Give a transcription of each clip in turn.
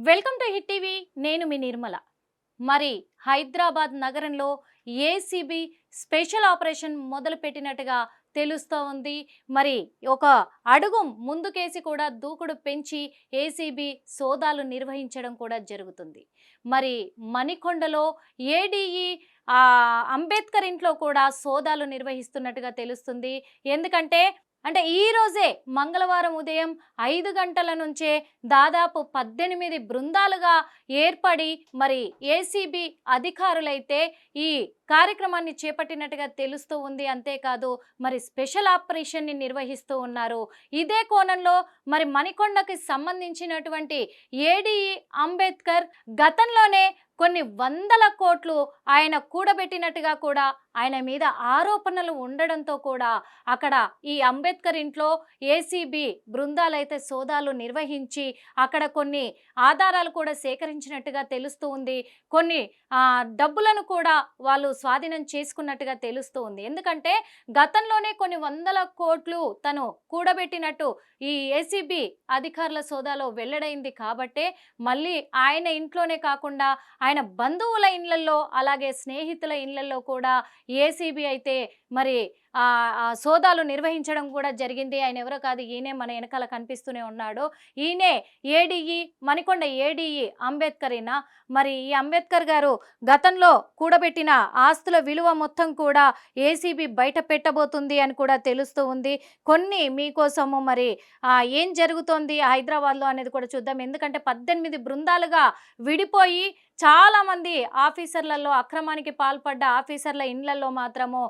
Welcome to hit TV. నేను మీ నిర్మల. మరి హైదరాబాద్ నగరంలో ఏసీబీ స్పెషల్ ఆపరేషన్ మొదలుపెట్టినట్టుగా తెలుస్తూ ఉంది. మరి ఒక అడుగు ముందుకేసి కూడా దూకుడు పెంచి ఏసీబీ సోదాలు నిర్వహించడం కూడా జరుగుతుంది. మరి మణికొండలో ఏడీఈ అంబేద్కర్ ఇంట్లో కూడా సోదాలు నిర్వహిస్తున్నట్టుగా తెలుస్తుంది. ఎందుకంటే ఈ రోజే మంగళవారం ఉదయం 5 గంటల నుంచే దాదాపు 18 బృందాలుగా ఏర్పడి మరి ఏసీబీ అధికారులైతే ఈ కార్యక్రమాన్ని చేపట్టినట్టుగా తెలుస్తూ ఉంది. అంతేకాదు మరి స్పెషల్ ఆపరేషన్ని నిర్వహిస్తూ ఉన్నారు. ఇదే కోణంలో మరి మణికొండకి సంబంధించినటువంటి ఏడీఈ అంబేద్కర్ గతంలోనే కొన్ని వందల కోట్లు ఆయన కూడబెట్టినట్టుగా కూడా ఆయన మీద ఆరోపణలు ఉండడంతో కూడా అక్కడ ఈ అంబేద్కర్ ఇంట్లో ఏసీబీ బృందాలైతే సోదాలు నిర్వహించి అక్కడ కొన్ని ఆధారాలు కూడా సేకరించినట్టుగా తెలుస్తూ ఉంది. కొన్ని డబ్బులను కూడా వాళ్ళు స్వాధీనం చేసుకున్నట్టుగా తెలుస్తూ ఉంది. ఎందుకంటే గతంలోనే కొన్ని వందల కోట్లు తను కూడబెట్టినట్టు ఈ ఏసీబీ అధికారుల సోదాలో వెల్లడైంది. కాబట్టే మళ్ళీ ఆయన ఇంట్లోనే కాకుండా ఆయన బంధువుల ఇళ్లల్లో అలాగే స్నేహితుల ఇళ్లల్లో కూడా ఏసీబీ అయితే మరి సోదాలు నిర్వహించడం కూడా జరిగింది. ఆయన ఎవరో కాదు, ఈయనే మన వెనకాల కనిపిస్తూనే ఉన్నాడు. ఈయనే ఏడీఈ, మణికొండ ఏడీఈ అంబేద్కరేనా. మరి ఈ అంబేద్కర్ గారు గతంలో కూడబెట్టిన ఆస్తుల విలువ మొత్తం కూడా ఏసీబీ బయట పెట్టబోతుంది అని కూడా తెలుస్తూ ఉంది. కొన్ని మీకోసము మరి ఏం జరుగుతోంది హైదరాబాద్లో అనేది కూడా చూద్దాం. ఎందుకంటే 18 బృందాలుగా విడిపోయి చాలామంది ఆఫీసర్లలో అక్రమానికి పాల్పడ్డ ఆఫీసర్ల ఇండ్లలో మాత్రము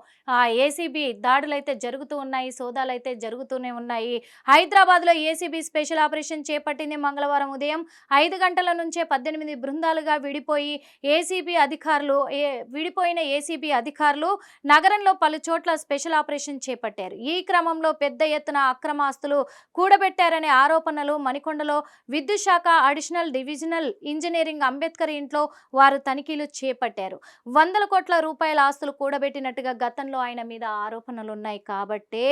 ఏసీబీ దాడులైతే జరుగుతూ ఉన్నాయి, సోదాలైతే జరుగుతూనే ఉన్నాయి. హైదరాబాద్లో ఏసీబీ స్పెషల్ ఆపరేషన్ చేపట్టింది. మంగళవారం ఉదయం 5 గంటల నుంచే 18 బృందాలుగా విడిపోయి విడిపోయిన ఏసీబీ అధికారులు నగరంలో పలు చోట్ల స్పెషల్ ఆపరేషన్ చేపట్టారు. ఈ క్రమంలో పెద్ద ఎత్తున అక్రమాస్తులు కూడబెట్టారనే ఆరోపణలు మణికొండలో విద్యుత్ శాఖ అడిషనల్ డివిజనల్ ఇంజనీరింగ్ అంబేద్కర్ ఇంట్లో వారు తనిఖీలు చేపట్టారు. వందల కోట్ల రూపాయల ఆస్తులు కూడబెట్టినట్టుగా గతంలో ఆయన మీద ఆరోపణలు ఉన్నాయి. కాబట్టే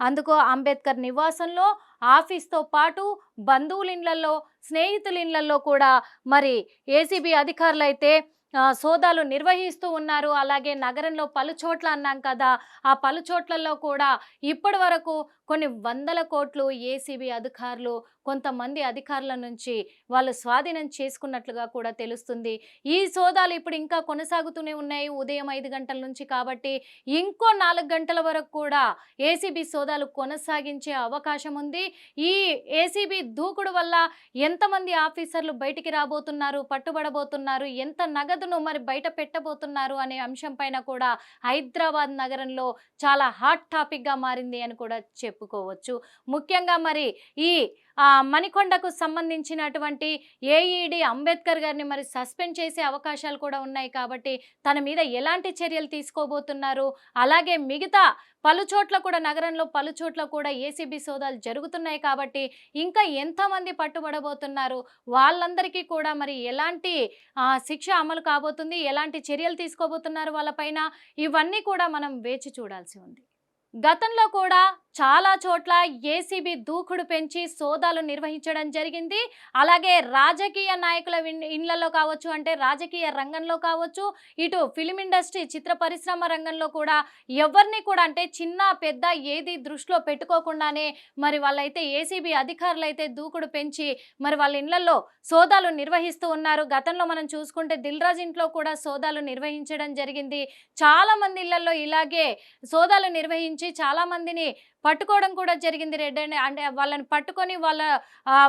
అందుకో అంబేద్కర్ నివాసంలో ఆఫీస్తో పాటు బంధువుల ఇళ్లలో స్నేహితుల ఇళ్లలో కూడా మరి ఏసీబీ అధికారులు అయితే సోదాలు నిర్వహిస్తూ ఉన్నారు. అలాగే నగరంలో పలు చోట్ల అన్నాం కదా, ఆ పలు చోట్లలో కూడా ఇప్పటి వరకు కొన్ని వందల కోట్లు ఏసీబీ అధికారులు కొంతమంది అధికారుల నుంచి వాళ్ళు స్వాధీనం చేసుకున్నట్లుగా కూడా తెలుస్తుంది. ఈ సోదాలు ఇప్పుడు ఇంకా కొనసాగుతూనే ఉన్నాయి ఉదయం 5 గంటల నుంచి. కాబట్టి ఇంకో 4 గంటల వరకు కూడా ఏసీబీ సోదాలు కొనసాగించే అవకాశం ఉంది. ఈ ఏసీబీ దూకుడు వల్ల ఎంతమంది ఆఫీసర్లు బయటికి రాబోతున్నారు, పట్టుబడబోతున్నారు, ఎంత నగదును మరి బయట పెట్టబోతున్నారు అనే అంశం పైన కూడా హైదరాబాద్ నగరంలో చాలా హాట్ టాపిక్ గా మారింది అని కూడా చెప్పుకోవచ్చు. ముఖ్యంగా మరి ఈ మణికొండకు సంబంధించినటువంటి ఏఈడి అంబేద్కర్ గారిని మరి సస్పెండ్ చేసే అవకాశాలు కూడా ఉన్నాయి. కాబట్టి తన మీద ఎలాంటి చర్యలు తీసుకోబోతున్నారు, అలాగే మిగతా పలు చోట్ల కూడా నగరంలో పలు చోట్ల కూడా ఏసీబీ సోదాలు జరుగుతున్నాయి. కాబట్టి ఇంకా ఎంతమంది పట్టుబడబోతున్నారు, వాళ్ళందరికీ కూడా మరి ఎలాంటి శిక్ష అమలు కాబోతుంది, ఎలాంటి చర్యలు తీసుకోబోతున్నారు వాళ్ళపైన, ఇవన్నీ కూడా మనం వేచి చూడాల్సి ఉంది. గతంలో కూడా చాలా చోట్ల ఏసీబీ దూకుడు పెంచి సోదాలు నిర్వహించడం జరిగింది. అలాగే రాజకీయ నాయకుల ఇళ్లలో కావచ్చు, అంటే రాజకీయ రంగంలో కావచ్చు, ఇటు ఫిలిం ఇండస్ట్రీ చిత్ర పరిశ్రమ రంగంలో కూడా ఎవరిని కూడా అంటే చిన్న పెద్ద ఏది దృష్టిలో పెట్టుకోకుండానే మరి వాళ్ళైతే ఏసీబీ అధికారులు అయితే దూకుడు పెంచి మరి వాళ్ళ ఇళ్లలో సోదాలు నిర్వహిస్తూ ఉన్నారు. గతంలో మనం చూసుకుంటే దిల్ రాజు ఇంట్లో కూడా సోదాలు నిర్వహించడం జరిగింది. చాలా మంది ఇళ్లలో ఇలాగే సోదాలు నిర్వహించి చాలా మందిని పట్టుకోవడం కూడా జరిగింది. అంటే వాళ్ళని పట్టుకొని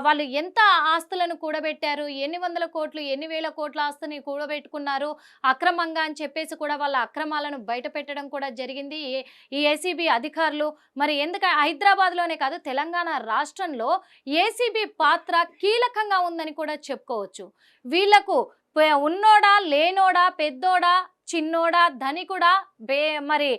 వాళ్ళు ఎంత ఆస్తులను కూడబెట్టారు, ఎన్ని వందల కోట్లు ఎన్ని వేల కోట్ల ఆస్తిని కూడబెట్టుకున్నారు అక్రమంగా అని చెప్పేసి కూడా వాళ్ళ అక్రమాలను బయట పెట్టడం కూడా జరిగింది ఈ ఏసీబీ అధికారులు. మరి ఎందుకంటే హైదరాబాద్లోనే కాదు తెలంగాణ రాష్ట్రంలో ఏసీబీ పాత్ర కీలకంగా ఉందని కూడా చెప్పుకోవచ్చు. వీళ్లకు ఉన్నోడా లేనోడా, పెద్దోడా చిన్నోడా, ధనికుడా, మరి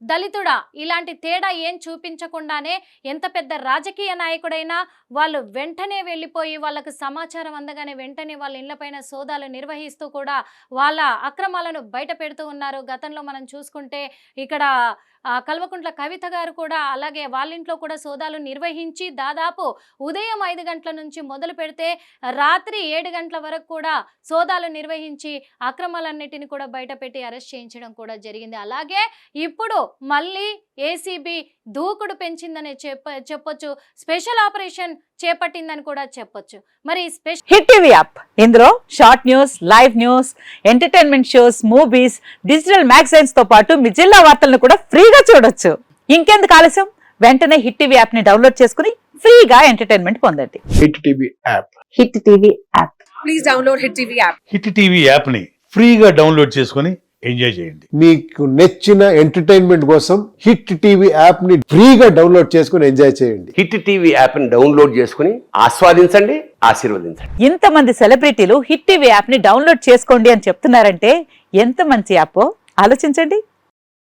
దళితుడా ఇలాంటి తేడా ఏం చూపించకుండానే ఎంత పెద్ద రాజకీయ నాయకుడైనా వాళ్ళు వెంటనే వెళ్ళిపోయి వాళ్ళకు సమాచారం అందగానే వెంటనే వాళ్ళ ఇళ్లపైన సోదాలు నిర్వహిస్తూ కూడా వాళ్ళ అక్రమాలను బయట పెడుతూ ఉన్నారు. గతంలో మనం చూసుకుంటే ఇక్కడ కల్వకుంట్ల కవిత గారు కూడా అలాగే వాళ్ళ ఇంట్లో కూడా సోదాలు నిర్వహించి దాదాపు ఉదయం 5 గంటల నుంచి మొదలు పెడితే రాత్రి 7 గంటల వరకు కూడా సోదాలు నిర్వహించి అక్రమాలన్నిటిని కూడా బయటపెట్టి అరెస్ట్ చేయించడం కూడా జరిగింది. అలాగే ఇప్పుడు మళ్ళీ ఏసీబీ దూకుడు పెంచిందని చెప్పొచ్చు, స్పెషల్ ఆపరేషన్ చేపట్టిందని కూడా చెప్పొచ్చు. మరి హిట్ టీవీ యాప్, ఇందులో short news, live news, entertainment shows, movies, digital magazines తో పాటు మీ జిల్లా వార్తలను కూడా ఫ్రీగా చూడొచ్చు. ఇంకెందుకు ఆలస్యం, వెంటనే హిట్ టీవీ యాప్ ని డౌన్లోడ్ చేసుకుని ఫ్రీగా ఎంటర్టైన్మెంట్ పొందండి. Hit TV app. Hit TV app. Please download hit TV app. Hit TV app ని ఫ్రీగా డౌన్లోడ్ చేసుకుని ఎంజాయ్ చేయండి. మీకు నచ్చిన ఎంటర్టైన్మెంట్ కోసం హిట్ టీవీ యాప్ ని ఫ్రీగా డౌన్లోడ్ చేసుకుని ఎంజాయ్ చేయండి. హిట్ టీవీ యాప్ ని డౌన్లోడ్ చేసుకుని ఆస్వాదించండి, ఆశీర్వదించండి. ఇంతమంది సెలబ్రిటీలు హిట్ టీవీ యాప్ ని డౌన్లోడ్ చేసుకోండి అని చెప్తున్నారంటే ఎంత మంచి యాప్ ఆలోచించండి.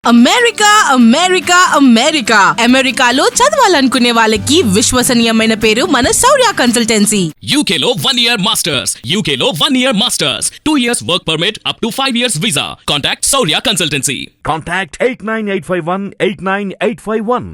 అమెరికా అమెరికా అమెరికా అమెరికాలో చదవాలనుకునే వాళ్ళకి విశ్వసనీయమైన పేరు మన శౌర్య కన్సల్టెన్సీ. UK లో 1 year masters, UK లో 1 year masters, 2 years work permit up to 5 years visa. Contact Saurya Consultancy. Contact 89851 89851.